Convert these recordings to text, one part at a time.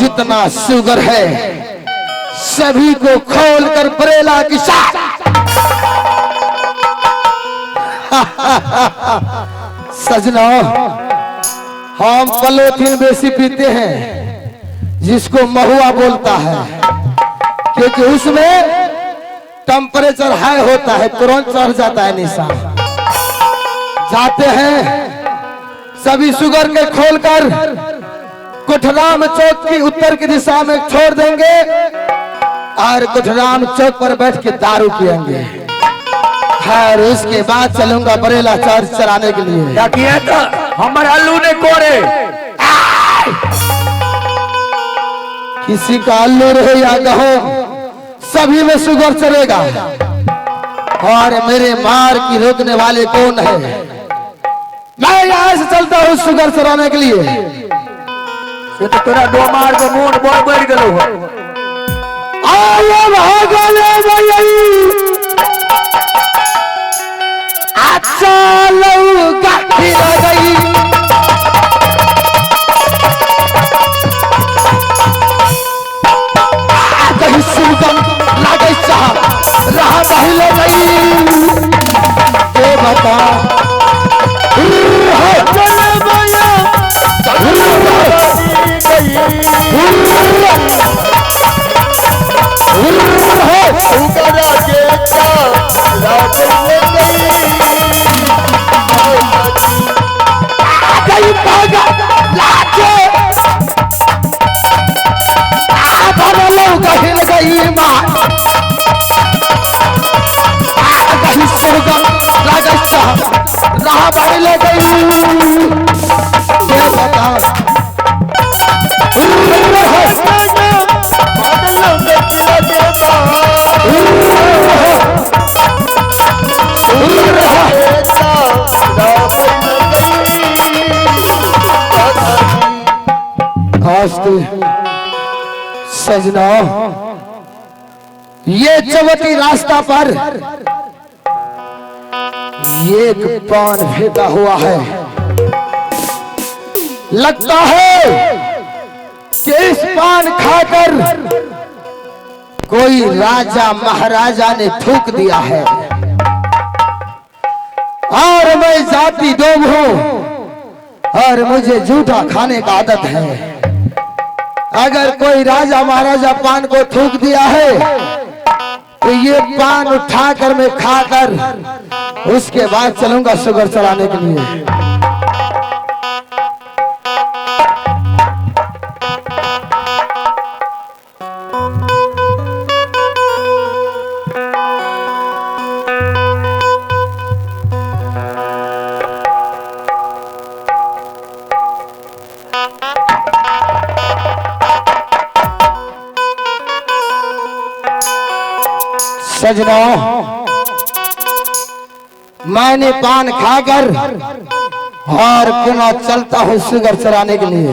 जितना शुगर है सभी को खोल कर बरेला की साथ सजना हम पलोथिन बेसी पीते हैं जिसको महुआ बोलता है क्योंकि उसमें टेम्परेचर हाई होता है, तुरंत चढ़ जाता है निशान। जाते हैं सभी शुगर के खोलकर कोठराम चौक की उत्तर की दिशा में छोड़ देंगे और कोठराम चौक पर बैठ के दारू पिएंगे। और उसके बाद चलूंगा बरेला चर्च चलाने के लिए। क्या किया था हमारे अल्लू ने कोरे? किसी का अल्लू रहे या गहो सभी में शुगर चलेगा। और मेरे मार की रोकने वाले कौन है? मैं यहाँ से चलता हूँ शुगर चलाने के लिए। तो तेरा दो मार को मूड बहुत बढ़ गलो हो। अच्छा लौका फिर गई कहीं सुगम लागे साहब रहा पहले नहीं के बता सजना ये चवटी रास्ता पर एक पान फेंका हुआ है। लगता है कि इस पान खाकर कोई राजा महाराजा ने थूक दिया है। और मैं जाति डोम हूं और मुझे जूठा खाने का आदत है। अगर कोई राजा महाराजा पान को थूक दिया है तो ये पान उठाकर मैं खाकर उसके बाद चलूंगा शुगर चलाने के लिए। सजना मैंने पान खाकर और पुनः चलता हूँ शुगर चलाने के लिए।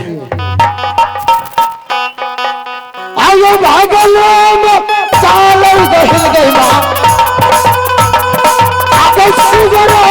आयो भागलो सालों हिल गई शुगर